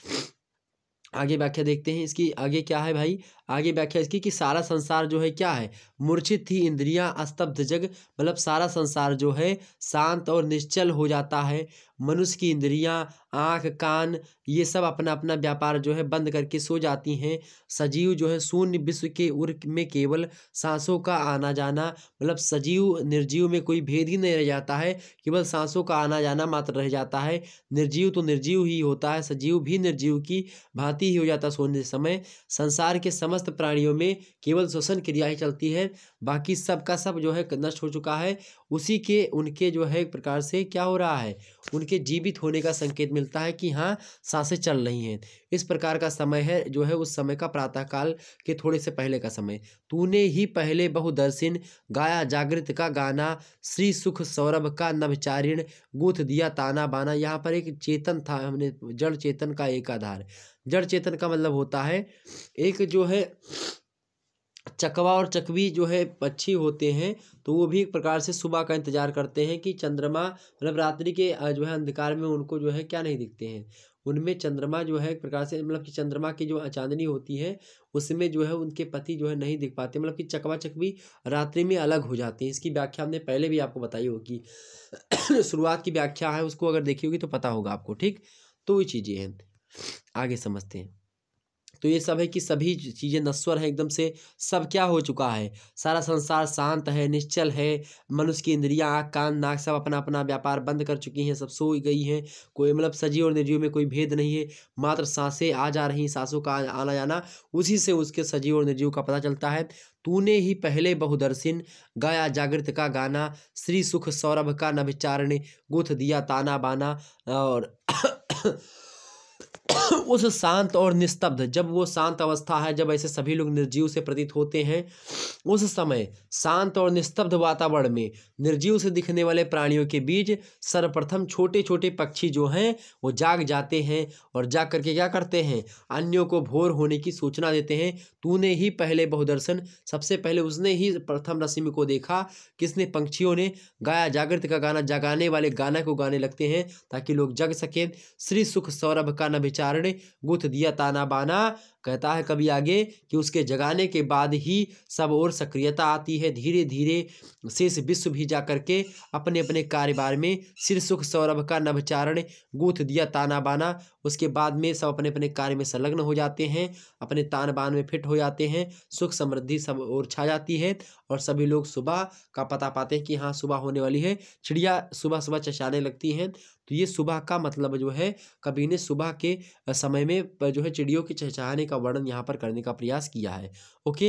आगे व्याख्या देखते हैं इसकी। आगे क्या है भाई, आगे व्याख्या इसकी कि सारा संसार जो है क्या है, मूर्छित थी इंद्रियां अस्तब्ध जग, मतलब सारा संसार जो है शांत और निश्चल हो जाता है। मनुष्य की इंद्रियां आँख कान ये सब अपना अपना व्यापार जो है बंद करके सो जाती हैं। सजीव जो है शून्य विश्व के उर में केवल सांसों का आना जाना, मतलब सजीव निर्जीव में कोई भेद ही नहीं रह जाता है, केवल सांसों का आना जाना मात्र रह जाता है। निर्जीव तो निर्जीव ही होता है, सजीव भी निर्जीव की भांति ही हो जाता है सोने समय। संसार के समस्त प्राणियों में केवल श्वसन क्रिया ही चलती है, बाकी सब का सब जो है नष्ट हो चुका है। उसी के उनके जो है एक प्रकार से क्या हो रहा है, उनके जीवित होने का संकेत मिलता है कि हाँ सांसें चल रही हैं। इस प्रकार का समय है जो है उस समय का प्रातःकाल के थोड़े से पहले का समय। तूने ही पहले बहुदर्शन गाया जागृत का गाना, श्री सुख सौरभ का नभचारिण गूंथ दिया ताना बाना। यहाँ पर एक चेतन था, हमने जड़ चेतन का एक आधार। जड़ चेतन का मतलब होता है एक जो है चकवा और चकवी जो है पक्षी होते हैं, तो वो भी एक प्रकार से सुबह का इंतजार करते हैं कि चंद्रमा मतलब रात्रि के जो है अंधकार में उनको जो है क्या नहीं दिखते हैं, उनमें चंद्रमा जो है एक प्रकार से मतलब कि चंद्रमा की जो चांदनी होती है उसमें जो है उनके पति जो है नहीं दिख पाते, मतलब कि चकवा चकवी रात्रि में अलग हो जाते हैं। इसकी व्याख्या हमने पहले भी आपको बताई होगी। शुरुआत की व्याख्या है उसको अगर देखी होगी तो पता होगा आपको, ठीक। तो वही चीज़ें हैं, आगे समझते हैं। तो ये सब है कि सभी चीज़ें नश्वर हैं एकदम से, सब क्या हो चुका है, सारा संसार शांत है, निश्चल है। मनुष्य की इंद्रियां, आँख कान नाक सब अपना अपना व्यापार बंद कर चुकी हैं, सब सो गई हैं। कोई मतलब सजीव और निर्जीव में कोई भेद नहीं है, मात्र सांसें आ जा रही, सांसों का आना जाना उसी से उसके सजीव और निर्जीव का पता चलता है। तूने ही पहले बहुदर्शन गाया जागृत का गाना, श्री सुख सौरभ का नभचारण गुथ दिया ताना बाना। और उस शांत और निस्तब्ध, जब वो शांत अवस्था है, जब ऐसे सभी लोग निर्जीव से प्रतीत होते हैं, उस समय शांत और निस्तब्ध वातावरण में निर्जीव से दिखने वाले प्राणियों के बीच सर्वप्रथम छोटे छोटे पक्षी जो हैं वो जाग जाते हैं, और जाग करके क्या करते हैं, अन्यों को भोर होने की सूचना देते हैं। तूने ही पहले बहुदर्शन, सबसे पहले उसने ही प्रथम रश्मि को देखा, किसने, पंछियों ने। गाया जागृत का गाना, जगाने वाले गाना को गाने लगते हैं ताकि लोग जग सकें। श्री सुख सौरभ का न विचारणे गुथ दिया ताना बाना। कहता है कभी आगे कि उसके जगाने के बाद ही सब और सक्रियता आती है, धीरे धीरे शेष विश्व भी जा करके अपने अपने कार्यभार में सिर सुख सौरभ का नभचारण गूथ दिया ताना बाना। उसके बाद में सब अपने अपने कार्य में संलग्न हो जाते हैं, अपने तान बान में फिट हो जाते हैं, सुख समृद्धि सब और छा जाती है, और सभी लोग सुबह का पता पाते हैं कि हाँ सुबह होने वाली है। चिड़िया सुबह सुबह चहचहाने लगती हैं। तो ये सुबह का मतलब जो है, कवि ने सुबह के समय में जो है चिड़ियों के चहचहाने का वर्णन यहाँ पर करने का प्रयास किया है। ओके,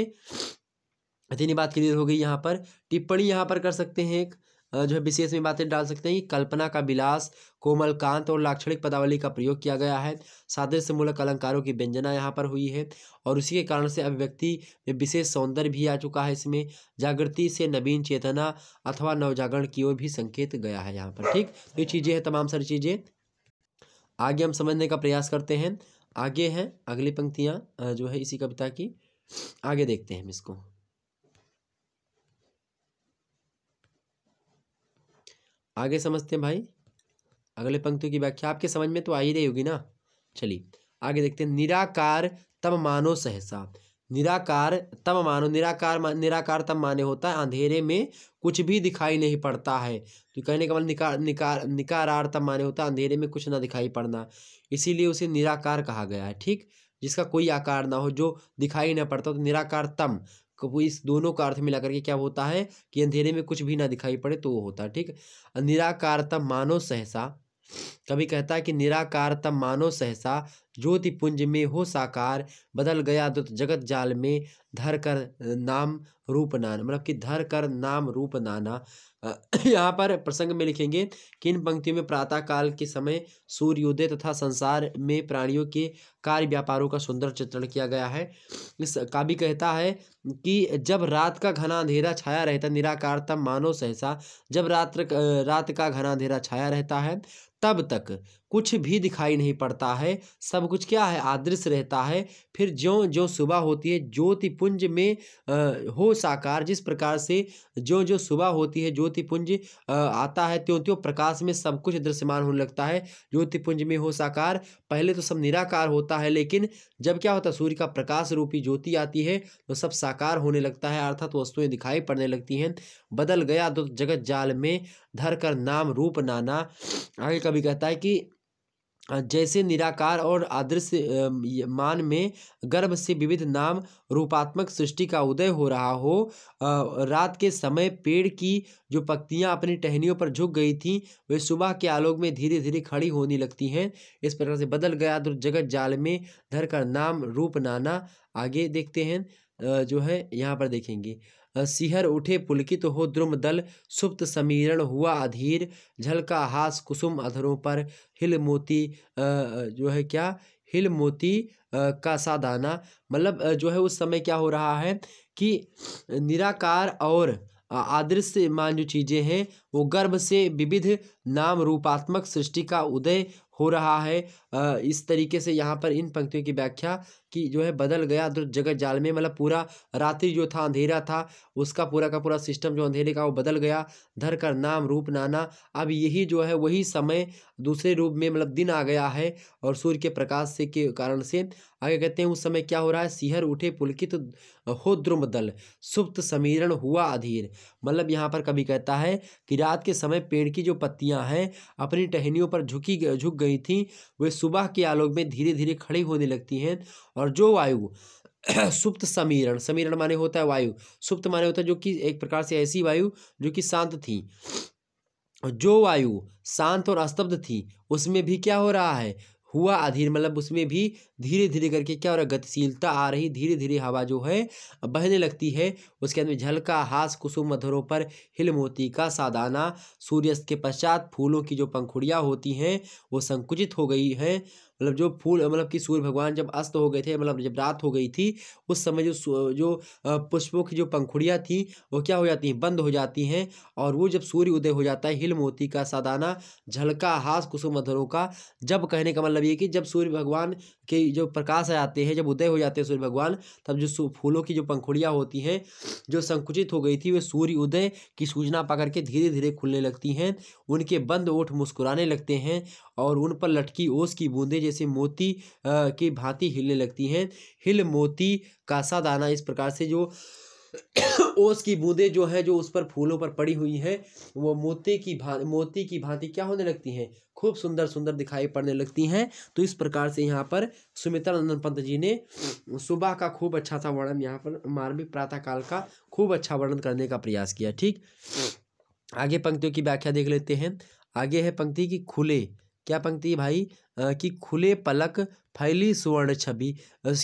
इतनी बात क्लियर हो गई। यहाँ पर टिप्पणी यहाँ पर कर सकते हैं, एक जो है विशेष में बातें डाल सकते हैं कि कल्पना का विलास, कोमल कांत और लाक्षणिक पदावली का प्रयोग किया गया है। सादृश्य मूलक अलंकारों की व्यंजना यहाँ पर हुई है, और उसी के कारण से अभिव्यक्ति में विशेष सौंदर्य भी आ चुका है। इसमें जागृति से नवीन चेतना अथवा नवजागरण की ओर भी संकेत गया है यहाँ पर, ठीक। ये चीज़ें हैं, तमाम सारी चीज़ें आगे हम समझने का प्रयास करते हैं। आगे हैं अगली पंक्तियाँ जो है इसी कविता की, आगे देखते हैं हम इसको। आगे समझते हैं भाई, अगले पंक्तियों की व्याख्या आपके समझ में तो आ ही रही होगी ना। चलिए आगे देखते हैं। निराकार तब मानो सहसा, निराकार तब मानो, निराकार तब माने होता है अंधेरे में कुछ भी दिखाई नहीं पड़ता है। तो कहने का मतलब निकारार तब माने होता है अंधेरे में कुछ ना दिखाई पड़ना, इसीलिए उसे निराकार कहा गया है, ठीक। जिसका कोई आकार ना हो, जो दिखाई ना पड़ता, तो निराकार तम को इस दोनों का अर्थ मिला करके क्या होता है कि अंधेरे में कुछ भी ना दिखाई पड़े, तो वो होता है, ठीक। निराकारतम मानो सहसा, कभी कहता है कि निराकारतम मानो सहसा ज्योति पुंज में हो साकार, बदल गया दुत जगत जाल में धर कर नाम रूप नाना, मतलब कि धर कर नाम रूप नाना। यहाँ पर प्रसंग में लिखेंगे कि इन पंक्तियों में प्रातः काल के समय सूर्योदय तथा संसार में प्राणियों के कार्य व्यापारों का सुंदर चित्रण किया गया है। इस कवि कहता है कि जब रात का घना अंधेरा छाया रहता, निराकारतम मानो सहसा, जब रात का घना अंधेरा छाया रहता है तब तक कुछ भी दिखाई नहीं पड़ता है, सब कुछ क्या है, अदृश्य रहता है। फिर ज्यों ज्यों सुबह होती है ज्योति पुंज में हो साकार, जिस प्रकार से ज्यों ज्यों सुबह होती है ज्योति पुंज आता है, त्यों त्यों प्रकाश में सब कुछ दृश्यमान होने लगता है। ज्योति पुंज में हो साकार, पहले तो सब निराकार होता है, लेकिन जब क्या होता है, सूर्य का प्रकाश रूपी ज्योति आती है तो सब साकार होने लगता है, अर्थात वस्तुएं दिखाई पड़ने लगती हैं। बदल गया तो जगत जाल में धर कर नाम रूप नाना। आगे कभी कहता है कि जैसे निराकार और अदृश्य मान में गर्भ से विविध नाम रूपात्मक सृष्टि का उदय हो रहा हो, रात के समय पेड़ की जो पत्तियां अपनी टहनियों पर झुक गई थीं वे सुबह के आलोक में धीरे धीरे खड़ी होने लगती हैं। इस प्रकार से बदल गया तो जगत जाल में धर कर नाम रूप नाना। आगे देखते हैं जो है यहाँ पर देखेंगे सिहर उठे पुलकित हो द्रुम दल, सुप्त समीरण हुआ अधीर, झलका हास कुसुम अधरों पर, हिल मोती जो है क्या, हिल मोती का सा दाना। मतलब जो है उस समय क्या हो रहा है कि निराकार और अदृश्यमान जो चीज़ें हैं वो गर्भ से विविध नाम रूपात्मक सृष्टि का उदय हो रहा है। इस तरीके से यहाँ पर इन पंक्तियों की व्याख्या कि जो है बदल गया जगत जाल में, मतलब पूरा रात्रि जो था अंधेरा था उसका पूरा का पूरा सिस्टम जो अंधेरे का वो बदल गया, धर कर नाम रूप नाना। अब यही जो है वही समय दूसरे रूप में मतलब दिन आ गया है और सूर्य के प्रकाश से के कारण से। आगे कहते हैं उस समय क्या हो रहा है, सिहर उठे पुलकित हो द्रुम दल, सुप्त समीरण हुआ अधीर। मतलब यहाँ पर कवि कहता है कि रात के समय पेड़ की जो पत्तियां हैं अपनी टहनियों पर झुक गई थी, वे सुबह के आलोक में धीरे धीरे खड़ी होने लगती हैं। और जो वायु सुप्त समीरण, समीरण माने होता है वायु, सुप्त माने होता है जो कि एक प्रकार से ऐसी वायु जो कि शांत थी, जो वायु शांत और स्तब्ध थी उसमें भी क्या हो रहा है, हुआ अधीर। मतलब उसमें भी धीरे धीरे करके क्या हो रहा है, गतिशीलता आ रही, धीरे धीरे हवा जो है बहने लगती है। उसके अंदर झलका हास कुसुम मधुरों पर, हिल मोती का सादाना। सूर्यास्त के पश्चात फूलों की जो पंखुड़ियाँ होती हैं वो संकुचित हो गई हैं। मतलब जो फूल, मतलब कि सूर्य भगवान जब अस्त हो गए थे, मतलब जब रात हो गई थी उस समय जो पुष्पों की जो पंखुड़ियाँ थी वो क्या हो जाती हैं, बंद हो जाती हैं। और वो जब सूर्य उदय हो जाता है, हिल मोती का सादाना, झलका हास कुसुम मधुरों का। जब कहने का मतलब ये कि जब सूर्य भगवान के जो प्रकाश आ जाते हैं, जब उदय हो जाते हैं सूर्य भगवान, तब जो फूलों की जो पंखुड़ियाँ होती हैं जो संकुचित हो गई थी वे सूर्य उदय की सूचना पाकर के धीरे धीरे खुलने लगती हैं। उनके बंद ओठ मुस्कुराने लगते हैं और उन पर लटकी ओस की बूंदें जैसे मोती की भांति हिलने लगती हैं। हिल मोती का सा दाना, इस प्रकार से जो ओस की बूंदें जो है जो उस पर फूलों पर पड़ी हुई हैं वो मोती की भांति क्या होने लगती हैं, खूब सुंदर सुंदर दिखाई पड़ने लगती हैं। तो इस प्रकार से यहाँ पर सुमित्रा नंदन पंत जी ने सुबह का खूब अच्छा सा वर्णन, यहाँ पर मार्मिक प्रातः काल का खूब अच्छा वर्णन करने का प्रयास किया। ठीक, आगे पंक्तियों की व्याख्या देख लेते हैं। आगे है पंक्ति की खुले, क्या पंक्ति है भाई, कि खुले पलक फैली सुवर्ण छवि,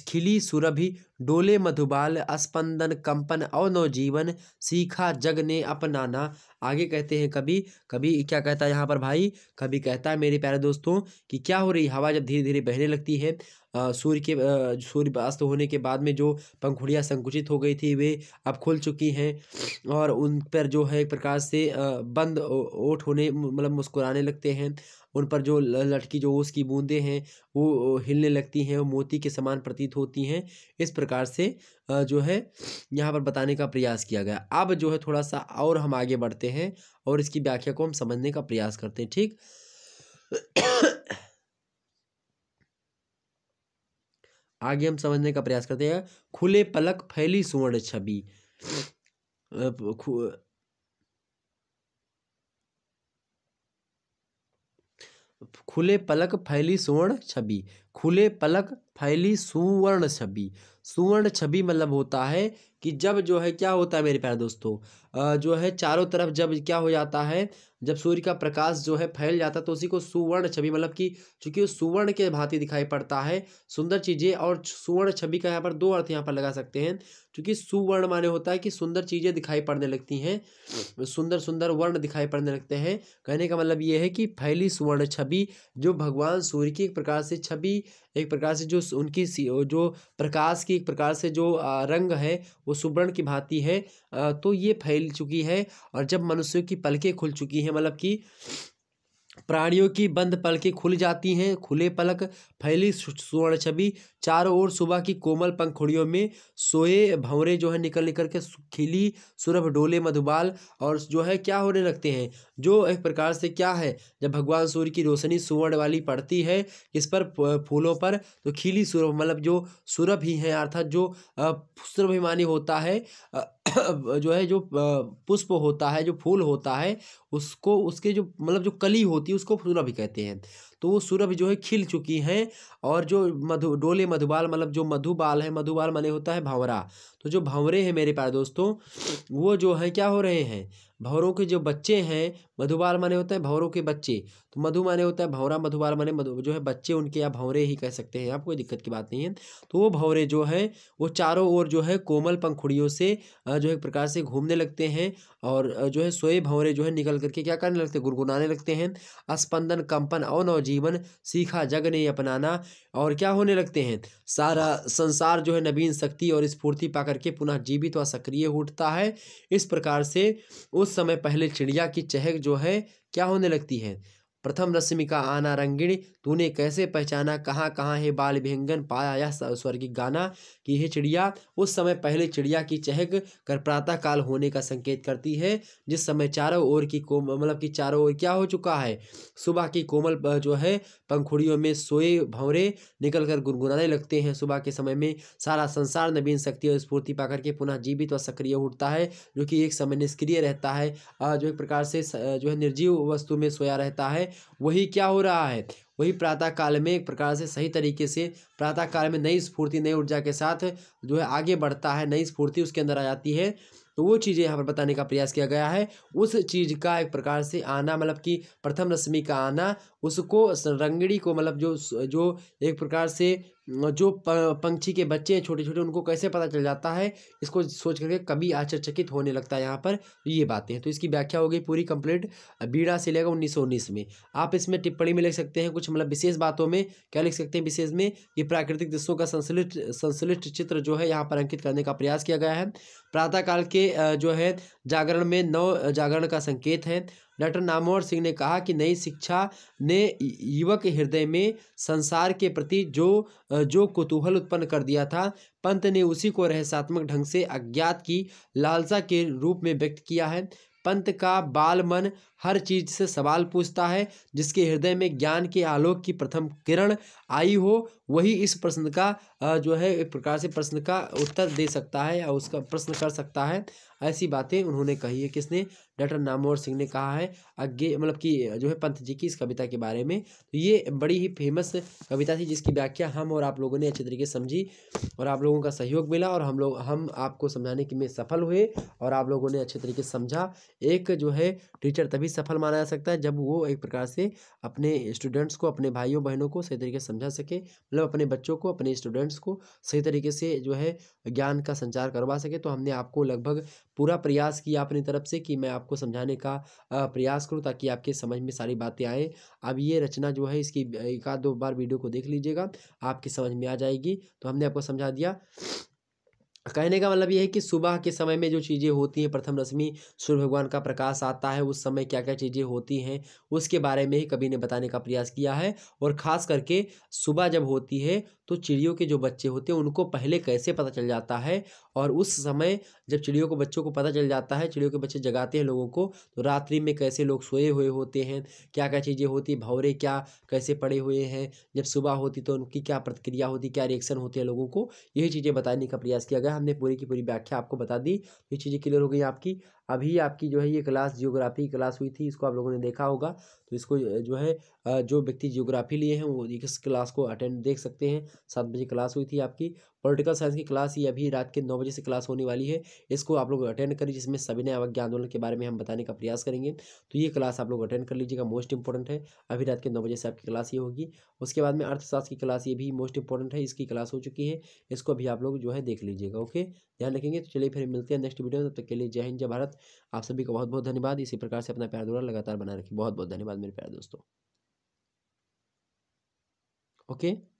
खिली सुरभि डोले मधुबाल, स्पंदन कंपन और नवजीवन, सीखा जग ने अपनाना। आगे कहते हैं कभी क्या कहता है यहाँ पर भाई, कभी कहता है मेरे प्यारे दोस्तों कि क्या हो रही, हवा जब धीरे धीरे बहने लगती है, सूर्य अस्त होने के बाद में जो पंखुड़ियाँ संकुचित हो गई थी वे अब खुल चुकी हैं और उन पर जो है एक प्रकार से बंद ओठ होने, मतलब मुस्कुराने लगते हैं। उन पर जो लटकी जो ओस की बूंदें हैं वो हिलने लगती हैं, वो मोती के समान प्रतीत होती हैं। इस प्रकार से जो है यहाँ पर बताने का प्रयास किया गया। अब जो है थोड़ा सा और हम आगे बढ़ते हैं और इसकी व्याख्या को हम समझने का प्रयास करते हैं। ठीक, आगे हम समझने का प्रयास करते हैं। खुले पलक फैली सुवर्ण छवि, खुले पलक फैली सुवर्ण छवि, खुले पलक फैली सुवर्ण छवि। सुवर्ण छवि मतलब होता है कि जब जो है क्या होता है मेरे प्यारे दोस्तों, जो है चारों तरफ जब क्या हो जाता है, जब सूर्य का प्रकाश जो है फैल जाता है तो उसी को सुवर्ण छवि, मतलब कि चूंकि वो सुवर्ण के भांति दिखाई पड़ता है, सुंदर चीजें। और सुवर्ण छवि का यहाँ पर दो अर्थ यहाँ पर लगा सकते हैं, क्योंकि सुवर्ण माने होता है कि सुंदर चीजें दिखाई पड़ने लगती हैं, सुंदर सुंदर वर्ण दिखाई पड़ने लगते हैं। कहने का मतलब ये है कि फैली सुवर्ण छवि, जो भगवान सूर्य की एक प्रकार से छवि, एक प्रकार से जो उनकी जो प्रकाश की एक प्रकार से जो रंग है वो सुवर्ण की भांति है, तो ये फैल चुकी है। और जब मनुष्यों की पलकें खुल चुकी हैं, मतलब कि प्राणियों की बंद पलकें खुल जाती हैं, खुले पलक फैली सुवर्ण छवि, चारों ओर सुबह की कोमल पंखुड़ियों में सोए भंवरे जो है निकल निकल के खिली सुरभ डोले मधुबाल, और जो है क्या होने लगते हैं, जो एक प्रकार से क्या है, जब भगवान सूर्य की रोशनी सुवर्ण वाली पड़ती है इस पर फूलों पर, तो खिली सुरभ, मतलब जो सुरभ ही है, अर्थात जो सुरभिमानी होता है, जो है जो पुष्प होता है, जो फूल होता है, उसको उसके जो मतलब जो कली होती है उसको सुरभि कहते हैं। तो वो सुरभि जो है खिल चुकी हैं। और जो डोले मधुबाल, मतलब जो मधुबाल है, मधुबाल माने होता है भंवरा, तो जो भंवरे हैं मेरे प्यारे दोस्तों, वो जो है क्या हो रहे हैं, भंवरों के जो बच्चे हैं, मधुबाल माने होता है भंवरों के बच्चे, तो मधु माने होता है भंवरा, मधुबाल माने मधु जो है बच्चे उनके, या भंवरे ही कह सकते हैं आप, कोई दिक्कत की बात नहीं है। तो वो भंवरे जो है वो चारों ओर जो है कोमल पंखुड़ियों से जो है एक प्रकार से घूमने लगते हैं, और जो है सोए भंवरे जो है निकल करके क्या करने लगते हैं, गुनगुनाने लगते हैं। स्पंदन कंपन और नवजीवन सीखा जग ने अपनाना, और क्या होने लगते हैं, सारा संसार जो है नवीन शक्ति और स्फूर्ति पा करके पुनः जीवित व सक्रिय उठता है। इस प्रकार से उस समय पहले चिड़िया की चहक जो है क्या होने लगती है, प्रथम रश्मि का आना रंगिणी, तूने कैसे पहचाना, कहाँ कहाँ है बाल विहंगन, पाया यह स्वर्गिक गाना। कि हे चिड़िया, उस समय पहले चिड़िया की चहक कर प्रातः काल होने का संकेत करती है, जिस समय चारों ओर की मतलब कि चारों ओर क्या हो चुका है, सुबह की कोमल जो है पंखुड़ियों में सोए भंवरे निकल कर गुनगुनाने लगते हैं। सुबह के समय में सारा संसार नवीन शक्ति और स्फूर्ति पाकर के पुनः जीवित व सक्रिय उठता है, जो कि एक समय निष्क्रिय रहता है, जो एक प्रकार से जो है निर्जीव वस्तु में सोया रहता है, वही क्या हो रहा है, वही प्रातः काल में एक प्रकार से सही तरीके से प्रातः काल में नई स्फूर्ति नई ऊर्जा के साथ जो है आगे बढ़ता है, नई स्फूर्ति उसके अंदर आ जाती है। तो वो चीज़ें यहाँ पर बताने का प्रयास किया गया है। उस चीज़ का एक प्रकार से आना, मतलब कि प्रथम रश्मि का आना, उसको रंगड़ी को मतलब जो एक प्रकार से जो पंछी के बच्चे हैं छोटे छोटे, उनको कैसे पता चल जाता है, इसको सोच करके कवि आश्चर्यचकित होने लगता है। यहाँ पर ये बातें हैं, तो इसकी व्याख्या हो गई पूरी कंप्लीट। बीड़ा से लेगा 1919 में। आप इसमें टिप्पणी में लिख सकते हैं कुछ, मतलब विशेष बातों में क्या लिख सकते हैं, विशेष में ये प्राकृतिक दृश्यों का संश्लिष्ट चित्र जो है यहाँ पर अंकित करने का प्रयास किया गया है। प्रातःकाल के जो है जागरण में नव जागरण का संकेत है। डॉक्टर नामवर सिंह ने कहा कि नई शिक्षा ने युवक हृदय में संसार के प्रति जो कुतूहल उत्पन्न कर दिया था, पंत ने उसी को रहस्यात्मक ढंग से अज्ञात की लालसा के रूप में व्यक्त किया है। पंत का बाल मन हर चीज से सवाल पूछता है, जिसके हृदय में ज्ञान के आलोक की प्रथम किरण आई हो, वही इस प्रश्न का जो है एक प्रकार से प्रश्न का उत्तर दे सकता है या उसका प्रश्न कर सकता है। ऐसी बातें उन्होंने कही है, किसने, डॉक्टर नामवर सिंह ने कहा है आगे, मतलब कि जो है पंत जी की इस कविता के बारे में। तो ये बड़ी ही फेमस कविता थी, जिसकी व्याख्या हम और आप लोगों ने अच्छे तरीके से समझी, और आप लोगों का सहयोग मिला, और हम आपको समझाने की में सफल हुए, और आप लोगों ने अच्छे तरीके से समझा। एक जो है टीचर तभी सफल माना जा सकता है जब वो एक प्रकार से अपने स्टूडेंट्स को, अपने भाइयों बहनों को सही तरीके से समझा सके, मतलब अपने बच्चों को, अपने स्टूडेंट्स को सही तरीके से जो है ज्ञान का संचार करवा सके। तो हमने आपको लगभग पूरा प्रयास किया अपनी तरफ से कि मैं आपको समझाने का प्रयास करूं, ताकि आपके समझ में सारी बातें आए। अब ये रचना जो है इसकी एक आध दो बार वीडियो को देख लीजिएगा, आपकी समझ में आ जाएगी। तो हमने आपको समझा दिया। कहने का मतलब ये है कि सुबह के समय में जो चीज़ें होती हैं, प्रथम रश्मि सूर्य भगवान का प्रकाश आता है, उस समय क्या क्या चीज़ें होती हैं उसके बारे में ही कवि ने बताने का प्रयास किया है। और ख़ास करके सुबह जब होती है तो चिड़ियों के जो बच्चे होते हैं उनको पहले कैसे पता चल जाता है, और उस समय जब चिड़ियों को बच्चों को पता चल जाता है, चिड़ियों के बच्चे जगाते हैं लोगों को, तो रात्रि में कैसे लोग सोए हुए होते हैं, क्या क्या चीज़ें होती हैं, भंवरे क्या कैसे पड़े हुए हैं, जब सुबह होती तो उनकी क्या प्रतिक्रिया होती, क्या रिएक्शन होते हैं लोगों को, यही चीज़ें बताने का प्रयास किया गया। हमने पूरी की पूरी व्याख्या आपको बता दी, ये चीज़ें क्लियर हो गई आपकी। अभी आपकी जो है ये क्लास जियोग्राफी क्लास हुई थी, इसको आप लोगों ने देखा होगा, तो इसको जो है जो व्यक्ति जियोग्राफी लिए हैं वो इस क्लास को अटेंड देख सकते हैं। 7 बजे क्लास हुई थी आपकी। पॉलिटिकल साइंस की क्लास ये अभी रात के 9 बजे से क्लास होने वाली है, इसको आप लोग अटेंड करिए, जिसमें सविनय अवज्ञा आंदोलन के बारे में हम बताने का प्रयास करेंगे। तो ये क्लास आप लोग अटेंड कर लीजिएगा, मोस्ट इंपॉर्टेंट है। अभी रात के 9 बजे से आपकी क्लास ये होगी। उसके बाद में अर्थशास्त्र की क्लास, ये भी मोस्ट इंपॉर्टेंट है, इसकी क्लास हो चुकी है, इसको अभी आप लोग जो है देख लीजिएगा। ओके, ध्यान रखेंगे। तो चलिए फिर मिलते हैं नेक्स्ट वीडियो में, तब तक के लिए जय हिंद जय भारत। आप सभी को बहुत बहुत धन्यवाद। इसी प्रकार से अपना प्यार दुलार लगातार बना रखिए। बहुत बहुत धन्यवाद मेरे प्यारे दोस्तों। ओके।